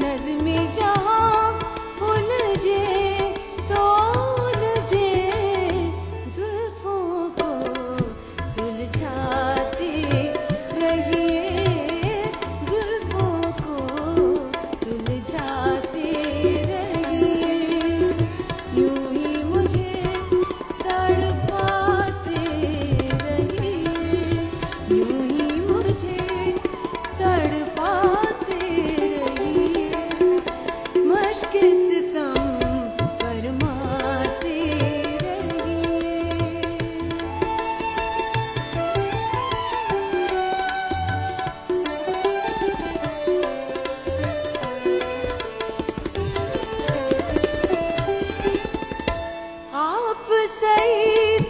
नज़्मे जहां उलझे तो उलझे, जुल्फों को सुलझाते रहिए, जुल्फों को सुलझाते रहिए, यूं ही मुझे तड़पाते रहिए, यूं ही मुझे तड़पाते रहिए, मश्क सितम फरमाते रहिए। आप सईद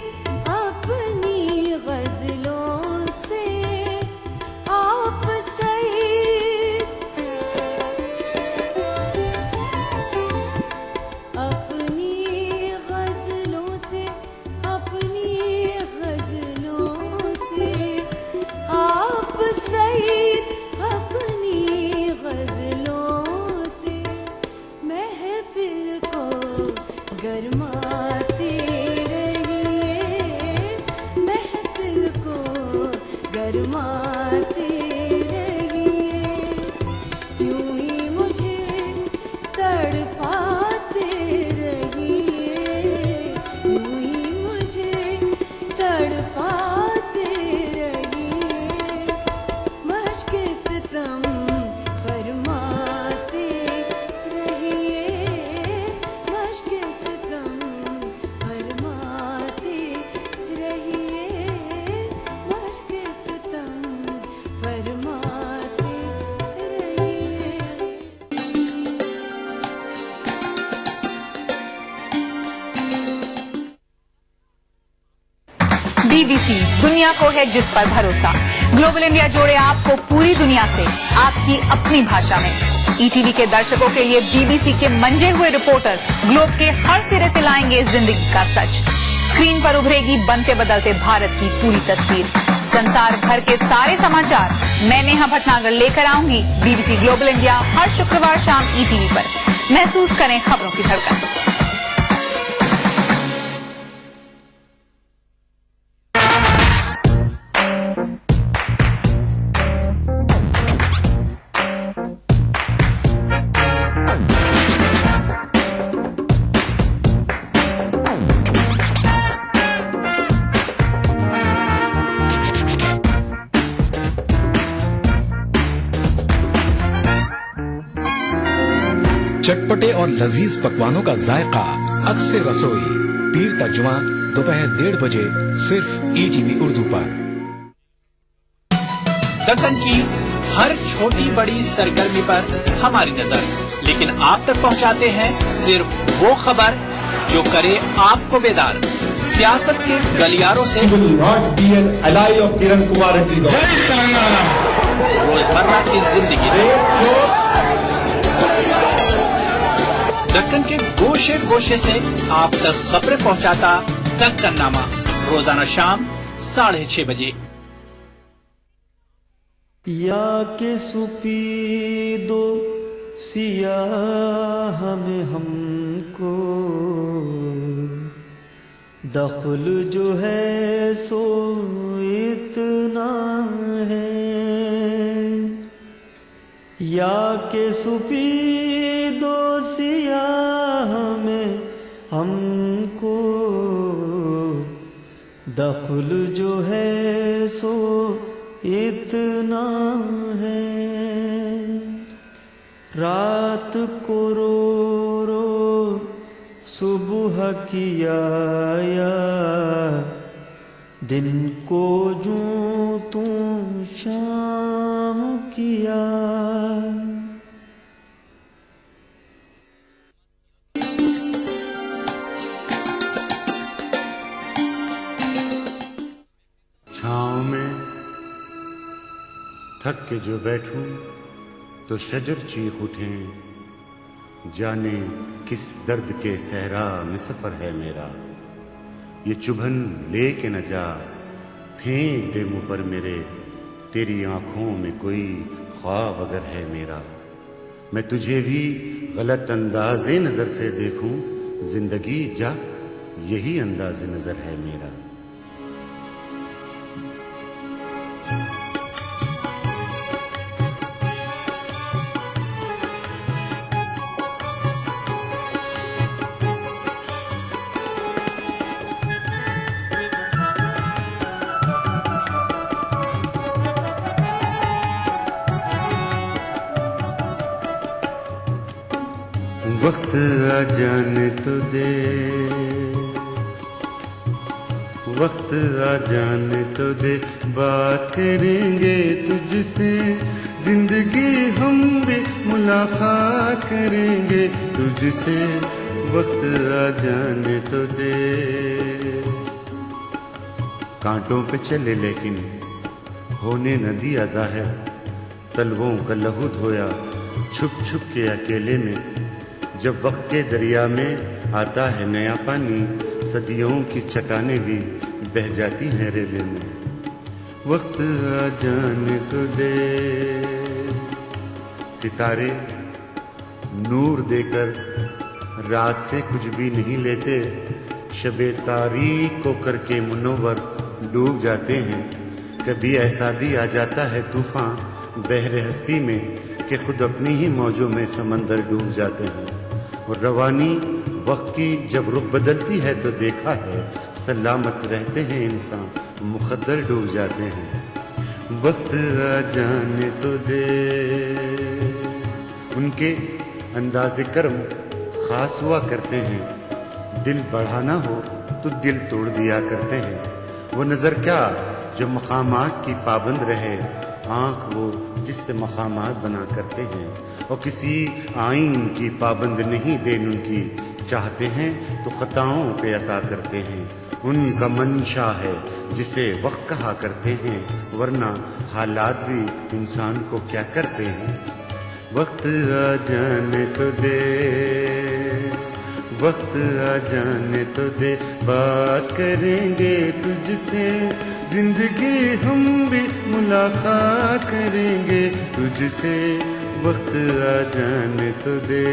अपनी गजलों से, आप सईद अपनी गजलों से, अपनी गजलों से, आप सईद अपनी गजलों से महफिल को गरमाते रहिए, महफिल को गरमाते रहिए, यूं ही मुझे तड़पाते रहिए, यूं ही मुझे तड़पाते रहिए, मश्क सितम फरमाते रहिए, मश्क सितम फरमाते रहिए, मश्क सितम फरमाते रहिए। बीबीसी, दुनिया को है जिस पर भरोसा। ग्लोबल इंडिया जोड़े आपको पूरी दुनिया से, आपकी अपनी भाषा में। ईटीवी के दर्शकों के लिए बीबीसी के मंजे हुए रिपोर्टर ग्लोब के हर सिरे से लाएंगे जिंदगी का सच। स्क्रीन पर उभरेगी बनते बदलते भारत की पूरी तस्वीर। संसार भर के सारे समाचार मैं नेहा भटनागर लेकर आऊंगी बीबीसी ग्लोबल इंडिया हर शुक्रवार शाम ईटीवी पर। महसूस करें खबरों की धड़कन। चटपटे और लजीज पकवानों का जायका, अक्स रसोई, पीर तर्जुमा, दोपहर 1:30 बजे सिर्फ ईटीवी उर्दू पर। दक्कन की हर छोटी बड़ी सरगर्मी पर हमारी नजर, लेकिन आप तक पहुंचाते हैं सिर्फ वो खबर जो करे आपको बेदार। सियासत के गलियारों से रोजमर्रा की जिंदगी, दक्कन के गोशे गोशे से आप तक खबरें पहुंचाता दक्कननामा, रोजाना शाम 6:30 बजे। या के सुपी दो सियाह में हमको, दखल जो है सो इतना है। या के सुपी दो सियाह में हमको, दखल जो है सो इतना है। रात को रो रो सुबह किया, दिन को जो तू शाम किया। छाँव में थक के जो बैठूं तो शजर चीख उठें, जाने किस दर्द के सहरा में सफर है मेरा। ये चुभन ले के न जा, फेंक दे मुँह पर मेरे, तेरी आंखों में कोई ख्वाब अगर है मेरा। मैं तुझे भी गलत अंदाज़े नज़र से देखूं, जिंदगी जा यही अंदाज़ नज़र है मेरा। वक्त आ जाने तो दे, वक्त आ जाने तो दे, बात करेंगे तुझसे, जिंदगी हम भी मुलाकात करेंगे तुझसे, वक्त आ जाने तो दे। कांटों पे चले लेकिन होने न दिया ज़ाहिर, तलवों का लहू धोया छुप छुप के अकेले में। जब वक्त के दरिया में आता है नया पानी, सदियों की चट्टानें भी बह जाती हैं रेले में। वक्त आ जाने तो दे। सितारे नूर देकर रात से कुछ भी नहीं लेते, शबे तारीक को करके मुनव्वर डूब जाते हैं। कभी ऐसा भी आ जाता है तूफान बहरे हस्ती में कि खुद अपनी ही मौजों में समंदर डूब जाते हैं। और रवानी वक्त की जब रुख बदलती है तो देखा है सलामत रहते हैं इंसान, मुकद्दर डूब जाते हैं। वक्त आ जाने तो दे। उनके अंदाज़े कर्म खास हुआ करते हैं, दिल बढ़ाना हो तो दिल तोड़ दिया करते हैं। वो नज़र क्या जो मकामात की पाबंद रहे, आँख वो जिससे मकामात बना करते हैं। और किसी आइन की पाबंद नहीं देन उनकी, चाहते हैं तो खताओं पे अता करते हैं। उनका मंशा है जिसे वक्त कहा करते हैं, वरना हालात भी इंसान को क्या करते हैं। वक्त आ जाने तो दे, वक्त आ जाने तो दे, बात करेंगे तुझसे, जिंदगी हम भी मुलाकात करेंगे तुझसे, वक्त आ जाने तो दे।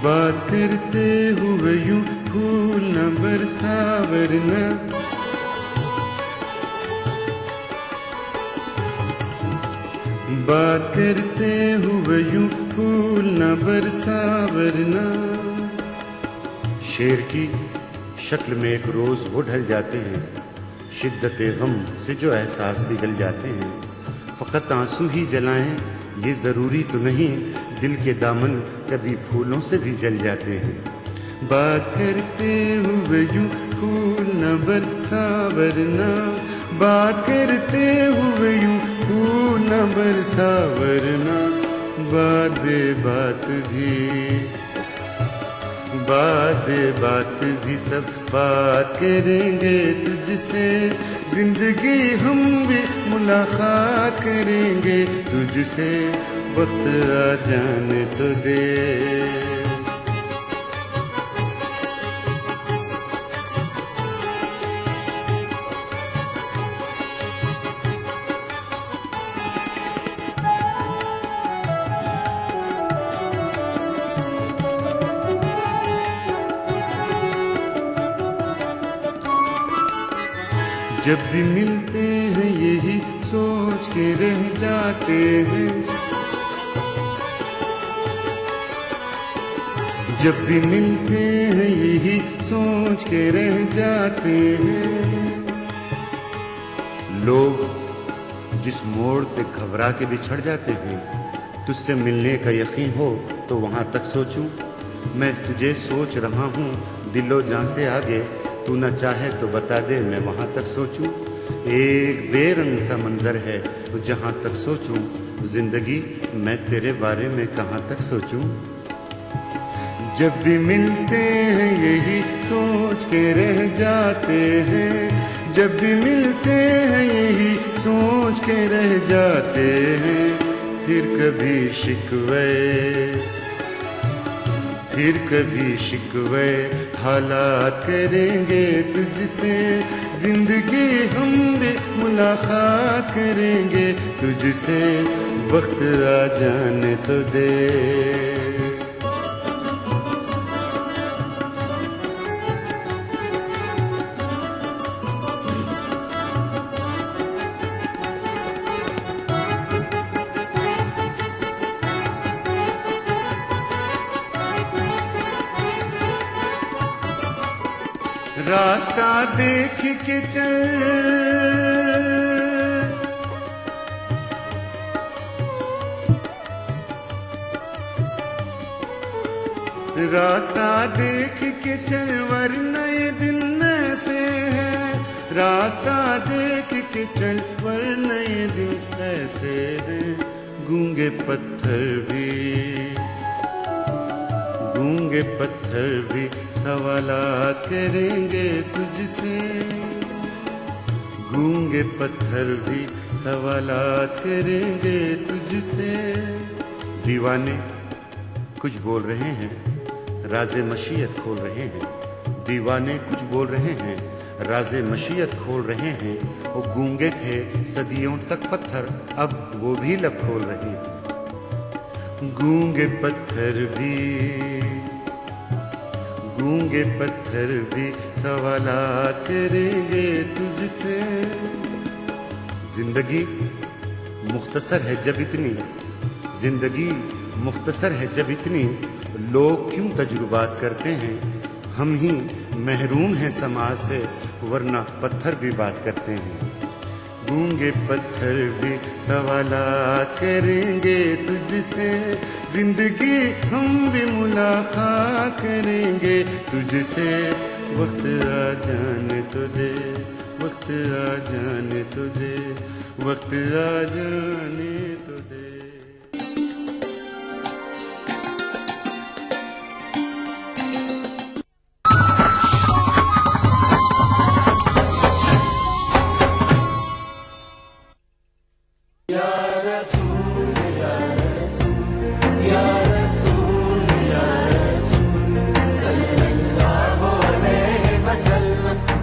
बात करते हुए यूं फूल न बरसा वरना, बात करते हुए यूं फूल न बरसा वरना। शेर की शक्ल में एक रोज वो ढल जाते हैं, शिद्दत गम से जो एहसास बिगल जाते हैं। फकत आंसू ही जलाएं ये जरूरी तो नहीं, दिल के दामन कभी फूलों से भी जल जाते हैं। बात करते हुए यूं फूल न बरसा वरना, बात करते हुए यूं फूल न बरसा वरना। बात बे बात भी सब बात करेंगे तुझसे, जिंदगी हम भी मुलाकात करेंगे तुझसे, वक्त आ जाने तो दे। जब भी मिलते हैं यही सोच के रह जाते हैं, जब भी मिलते हैं यही सोच के रह जाते हैं। लोग जिस मोड़ पे घबरा के बिछड़ जाते हैं, तुझसे मिलने का यकीन हो तो वहां तक सोचूं। मैं तुझे सोच रहा हूँ दिलो जान से आगे, तू न चाहे तो बता दे मैं वहां तक सोचूं। एक बेरंग सा मंजर है जहां तक सोचूं, जिंदगी मैं तेरे बारे में कहां तक सोचूं। जब भी मिलते हैं यही सोच के रह जाते हैं, जब भी मिलते हैं यही सोच के रह जाते हैं, फिर कभी शिकवे हालात करेंगे तुझसे, जिंदगी हम भी मुलाकात करेंगे तुझसे, वक्त आ जाने तो दे। रास्ता देख के चल, रास्ता देख के चल वरना ये दिन ऐसे है, रास्ता देख के चल वरना ये दिन ऐसे है। गूंगे पत्थर भी सवालात करेंगे तुझसे, गूंगे पत्थर भी सवालात करेंगे तुझसे। दीवाने कुछ बोल रहे हैं, राज़े मशीयत खोल रहे हैं, दीवाने कुछ बोल रहे हैं, राज़े मशीयत खोल रहे हैं। वो गूंगे थे सदियों तक पत्थर, अब वो भी लब खोल रहे हैं। गूंगे पत्थर भी सवालात करेंगे तुझसे। जिंदगी मुख्तसर है जब इतनी, लोग क्यों तजुर्बात करते हैं, हम ही महरूम हैं समाज से, वरना पत्थर भी बात करते हैं। गूंगे पत्थर भी सवालात करेंगे तुझसे, जिंदगी हम भी मुलाकात करेंगे तुझसे, वक्त आ जाने तो दे, वक्त आ जाने तो दे, वक्त आ जाने तो दे।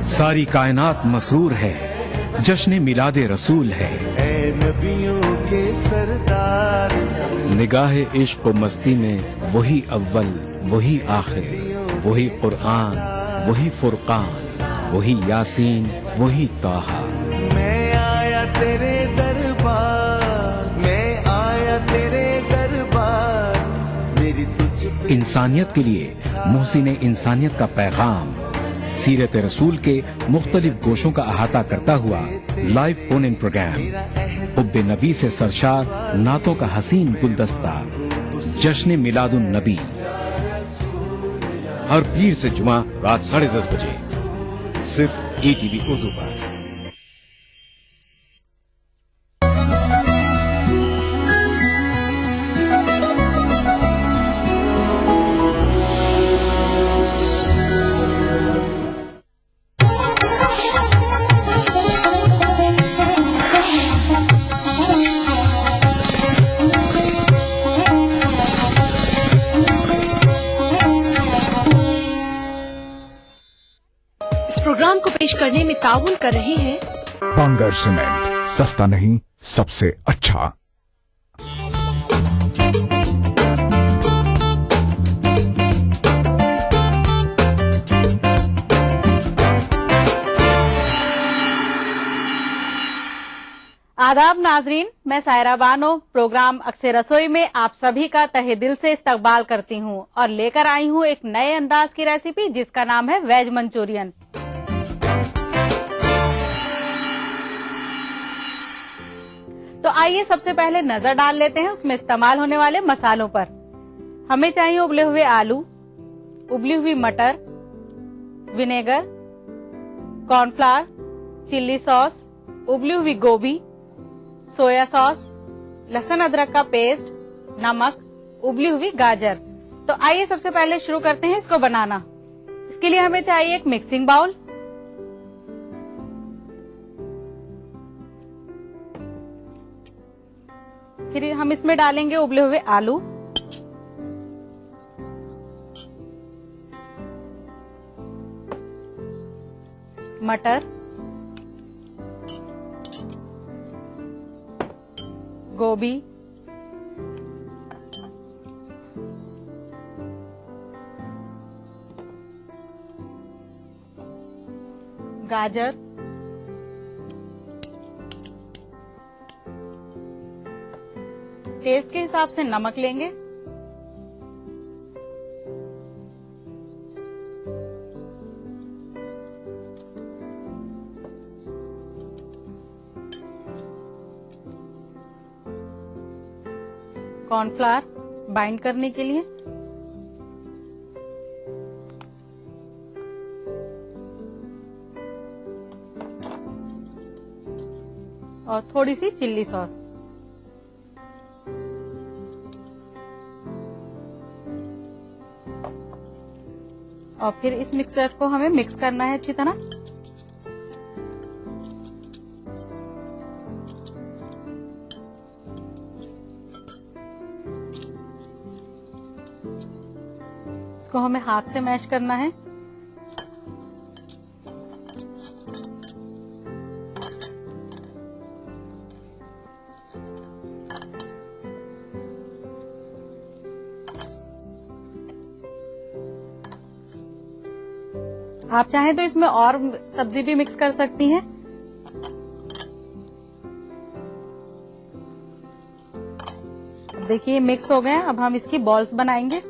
सारी कायनात मसरूर है, जश्न मिलादे रसूल है। ऐ नबियों के सरदार, निगाहे इश्क व मस्ती में वही अव्वल वही आखिर, वही कुरआन वही फुरकान, वही यासीन वही ताहा। मैं आया तेरे दरबार, मेरी तुझ इंसानियत के लिए मोहसिन इंसानियत का पैगाम, सीरत रसूल के मुख्तलिफ गोशों का अहाता करता हुआ लाइव फोन इन प्रोग्राम, हुब्बे नबी से सरशार नातों का हसीन गुलदस्ता, जश्न मिलादुन नबी, हर पीर से जुमा रात 10:30 बजे सिर्फ ETV उर्दू पर। इस प्रोग्राम को पेश करने में ताउन कर रहे हैं बांगर सीमेंट, सस्ता नहीं सबसे अच्छा। आदाब नाजरीन, मैं सायरा बानो प्रोग्राम अक्से रसोई में आप सभी का तहे दिल से इस्तकबाल करती हूं और लेकर आई हूं एक नए अंदाज की रेसिपी जिसका नाम है वेज मंचूरियन। तो आइए सबसे पहले नजर डाल लेते हैं उसमें इस्तेमाल होने वाले मसालों पर। हमें चाहिए उबले हुए आलू, उबली हुई मटर, विनेगर, कॉर्नफ्लावर, चिल्ली सॉस, उबली हुई गोभी, सोया सॉस, लहसुन अदरक का पेस्ट, नमक, उबली हुई गाजर। तो आइए सबसे पहले शुरू करते हैं इसको बनाना। इसके लिए हमें चाहिए एक मिक्सिंग बाउल, फिर हम इसमें डालेंगे उबले हुए आलू, मटर, गोभी, गाजर, टेस्ट के हिसाब से नमक लेंगे, कॉर्नफ्लावर बाइंड करने के लिए, और थोड़ी सी चिल्ली सॉस। और फिर इस मिक्सचर को हमें मिक्स करना है अच्छी तरह। इसको हमें हाथ से मैश करना है। आप चाहें तो इसमें और सब्जी भी मिक्स कर सकती हैं। देखिए मिक्स हो गए। अब हम इसकी बॉल्स बनाएंगे।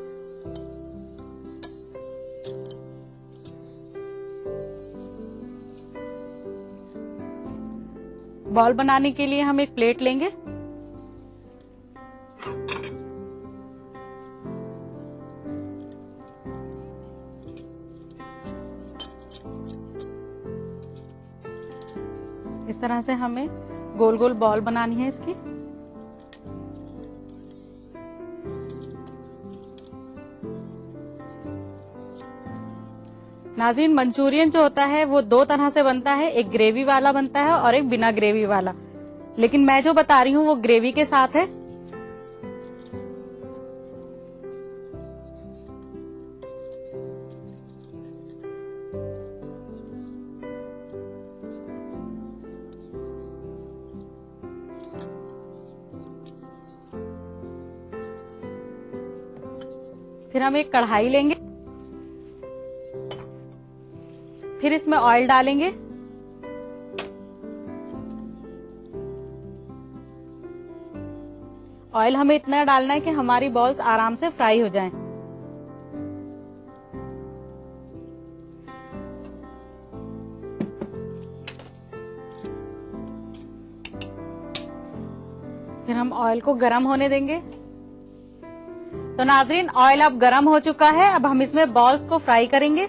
बॉल बनाने के लिए हम एक प्लेट लेंगे। इस तरह से हमें गोल गोल बॉल बनानी है इसकी। नाज़रीन, मंचूरियन जो होता है वो दो तरह से बनता है, एक ग्रेवी वाला बनता है और एक बिना ग्रेवी वाला। लेकिन मैं जो बता रही हूँ वो ग्रेवी के साथ है। फिर हम एक कढ़ाई लेंगे, फिर इसमें ऑयल डालेंगे। ऑयल हमें इतना डालना है कि हमारी बॉल्स आराम से फ्राई हो जाएं। फिर हम ऑयल को गरम होने देंगे। तो नाज़रीन, ऑयल अब गरम हो चुका है। अब हम इसमें बॉल्स को फ्राई करेंगे।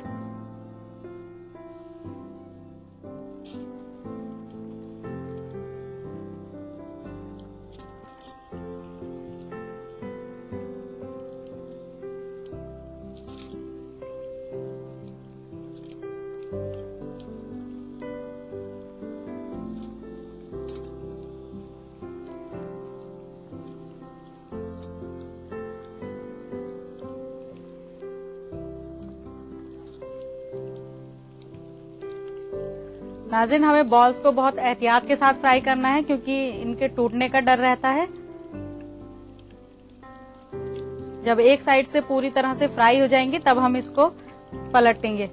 नाज़रीन, हमें बॉल्स को बहुत एहतियात के साथ फ्राई करना है क्योंकि इनके टूटने का डर रहता है। जब एक साइड से पूरी तरह से फ्राई हो जाएंगे तब हम इसको पलटेंगे।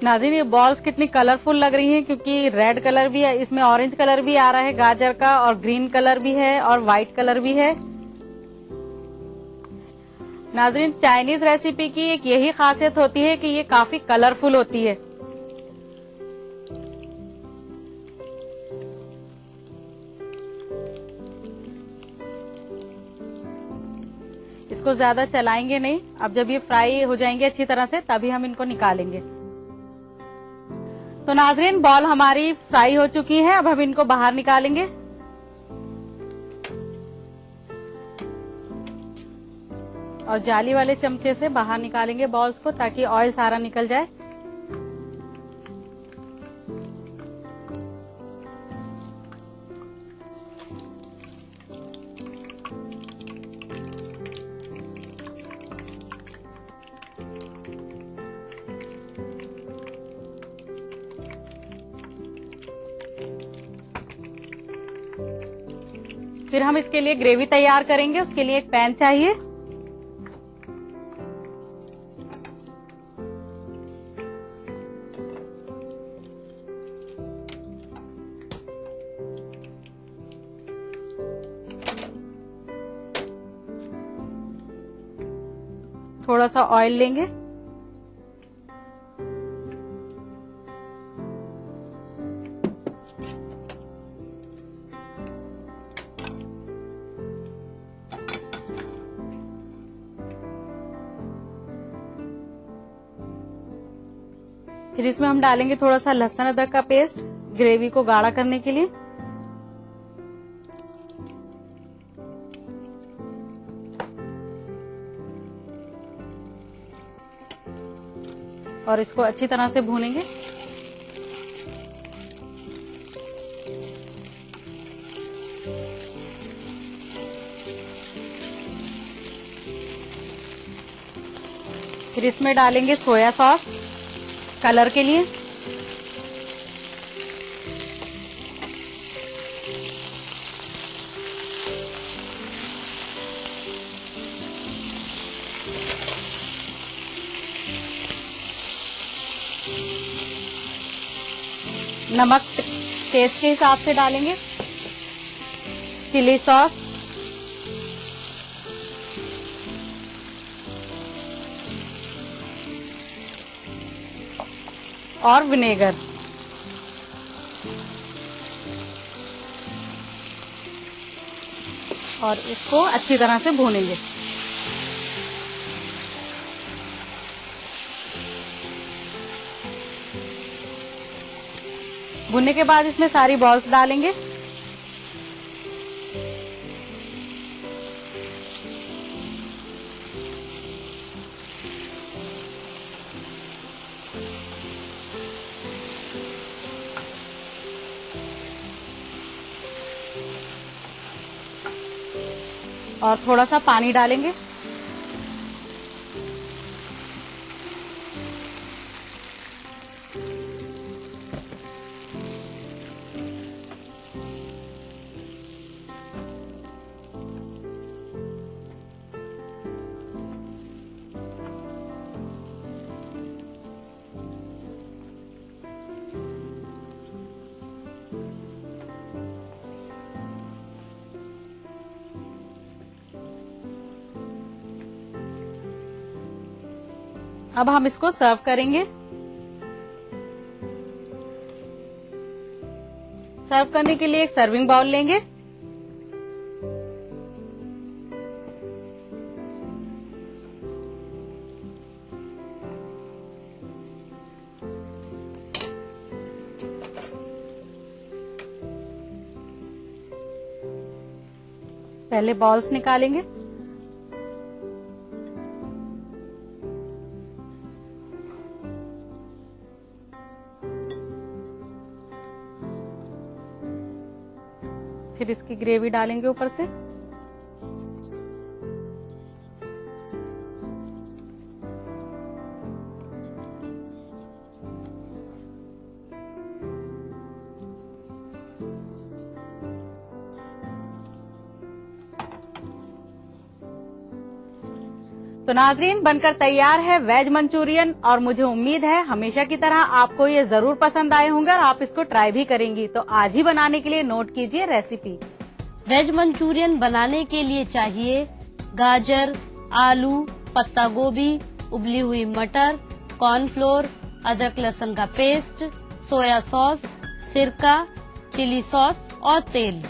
नाज़रीन, ये बॉल्स कितनी कलरफुल लग रही हैं क्योंकि रेड कलर भी है, इसमें ऑरेंज कलर भी आ रहा है गाजर का, और ग्रीन कलर भी है और व्हाइट कलर भी है। नाज़रीन, चाइनीज रेसिपी की एक यही खासियत होती है कि ये काफी कलरफुल होती है। इसको ज्यादा चलाएंगे नहीं। अब जब ये फ्राई हो जाएंगे अच्छी तरह से तभी हम इनको निकालेंगे। तो नाजरीन, बॉल हमारी फ्राई हो चुकी है। अब हम इनको बाहर निकालेंगे। और जाली वाले चमचे से बाहर निकालेंगे बॉल्स को, ताकि ऑयल सारा निकल जाए। फिर हम इसके लिए ग्रेवी तैयार करेंगे। उसके लिए एक पैन चाहिए। थोड़ा सा ऑयल लेंगे। फिर इसमें हम डालेंगे थोड़ा सा लहसुन अदरक का पेस्ट, ग्रेवी को गाढ़ा करने के लिए। और इसको अच्छी तरह से भूनेंगे। फिर इसमें डालेंगे सोया सॉस कलर के लिए। नमक टेस्ट के हिसाब से डालेंगे। चिली सॉस, और विनेगर। और इसको अच्छी तरह से भूनेंगे। भुनने के बाद इसमें सारी बॉल्स डालेंगे। और थोड़ा सा पानी डालेंगे। अब हम इसको सर्व करेंगे। सर्व करने के लिए एक सर्विंग बाउल लेंगे। पहले बॉल्स निकालेंगे। फिर इसकी ग्रेवी डालेंगे ऊपर से। तो नाजरीन, बनकर तैयार है वेज मंचूरियन और मुझे उम्मीद है हमेशा की तरह आपको ये जरूर पसंद आए होंगे और आप इसको ट्राई भी करेंगी। तो आज ही बनाने के लिए नोट कीजिए रेसिपी। वेज मंचूरियन बनाने के लिए चाहिए गाजर, आलू, पत्ता गोभी, उबली हुई मटर, कॉर्नफ्लोर, अदरक लहसुन का पेस्ट, सोया सॉस, सिरका, चिली सॉस और तेल।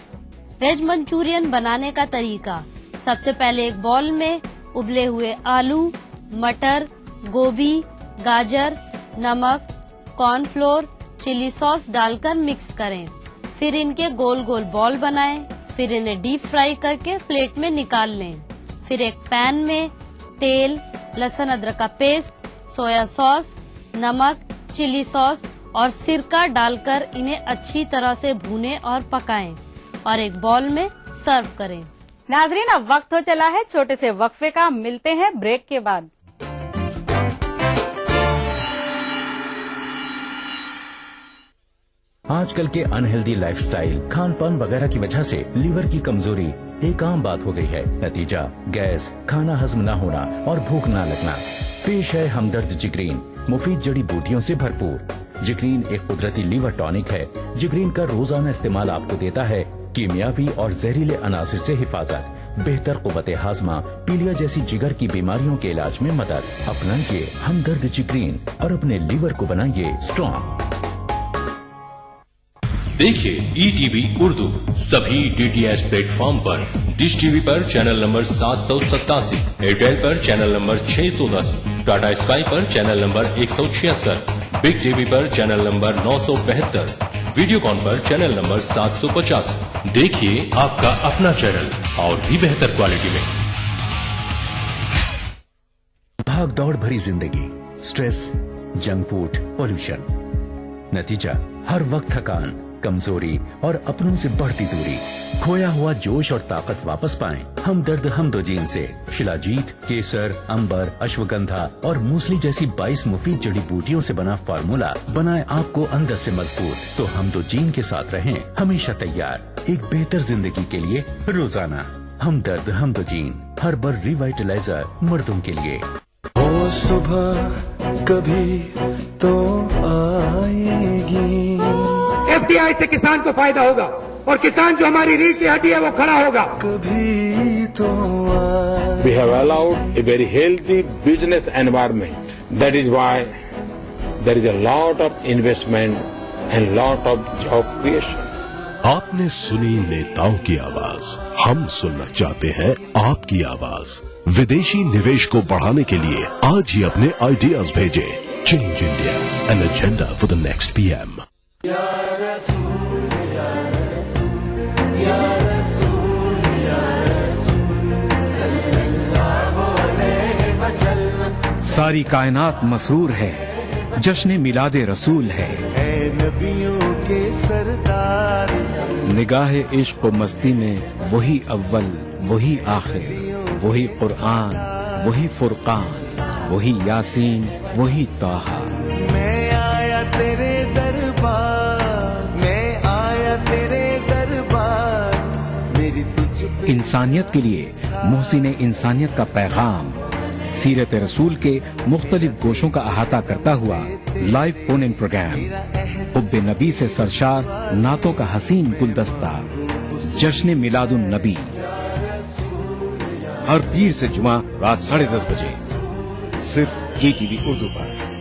वेज मंचूरियन बनाने का तरीका: सबसे पहले एक बाउल में उबले हुए आलू, मटर, गोभी, गाजर, नमक, कॉर्नफ्लोर, चिली सॉस डालकर मिक्स करें। फिर इनके गोल गोल बॉल बनाएं। फिर इन्हें डीप फ्राई करके प्लेट में निकाल लें। फिर एक पैन में तेल, लहसुन अदरक का पेस्ट, सोया सॉस, नमक, चिली सॉस और सिरका डालकर इन्हें अच्छी तरह से भूनें और पकाएं और एक बाउल में सर्व करें। नाजरीन, अब वक्त हो चला है छोटे से वक्फे का। मिलते हैं ब्रेक के बाद। आजकल के अनहेल्दी लाइफस्टाइल, खान पान वगैरह की वजह से लीवर की कमजोरी एक आम बात हो गई है। नतीजा गैस, खाना हजम न होना और भूख न लगना। पेश है हमदर्द जिग्रीन, मुफीद जड़ी बूटियों से भरपूर। जिग्रीन एक कुदरती लीवर टॉनिक है। जिग्रीन का रोजाना इस्तेमाल आपको देता है कीमियावी और जहरीले अनासिर से हिफाजत, बेहतर कुव्वत हाजमा, पीलिया जैसी जिगर की बीमारियों के इलाज में मदद। अपनाइए हमदर्द जिग्रीन और अपने लीवर को बनाइए स्ट्रॉन्ग। देखिए ETV उर्दू सभी DTH प्लेटफॉर्म पर। डिश टीवी पर चैनल नंबर 787, एयरटेल पर चैनल नंबर 610, टाटा स्काई पर चैनल नंबर 176, बिग टीवी पर चैनल नंबर 972, वीडियोकॉन पर चैनल नंबर 750। देखिए आपका अपना चैनल और भी बेहतर क्वालिटी में। भाग दौड़ भरी जिंदगी, स्ट्रेस, जंक फूड, पोल्यूशन, नतीजा हर वक्त थकान, कमजोरी और अपनों से बढ़ती दूरी। खोया हुआ जोश और ताकत वापस पाएं हमदर्द हमदोजीन से। शिलाजीत, केसर, अंबर, अश्वगंधा और मूसली जैसी 22 मुफीद जड़ी बूटियों से बना फार्मूला बनाए आपको अंदर से मजबूत। तो हमदोजीन के साथ रहें हमेशा तैयार एक बेहतर जिंदगी के लिए रोजाना। हमदर्द हमदोजीन, हर्बल रिवाइटलाइजर मर्दों के लिए। वो सुबह कभी तो आएगी। FDI से किसान को फायदा होगा और किसान जो हमारी रीढ़ की हड्डी है वो खड़ा होगा। कभी तो We have allowed a very healthy business environment. That is why there is a lot of investment and lot of job creation. आपने सुनी नेताओं की आवाज, हम सुनना चाहते हैं आपकी आवाज। विदेशी निवेश को बढ़ाने के लिए आज ही अपने आइडियाज भेजें। Change India, an agenda for the next PM। सारी कायनात मसरूर है, जश्न मिलादे रसूल है। नबियों के सरदार, निगाहे इश्क व मस्ती में वही अव्वल, वही आखिर, वही कुरआन, वही फुरकान, वही यासीन, वही ताहा। मैं आया तेरे दरबार, मैं आया तेरे दरबार, मेरी तुझ पे। इंसानियत के लिए मोहसिन इंसानियत का पैगाम, सीरत रसूल के मुख्तलिफ गोशों का अहाता करता हुआ लाइव फोन इन प्रोग्राम, हुब्बे नबी से सरशार नातों का हसीन गुलदस्ता, जश्न मिलादुन नबी, हर पीर से जुमा रात 10:30 बजे सिर्फ ETV उर्दू पर।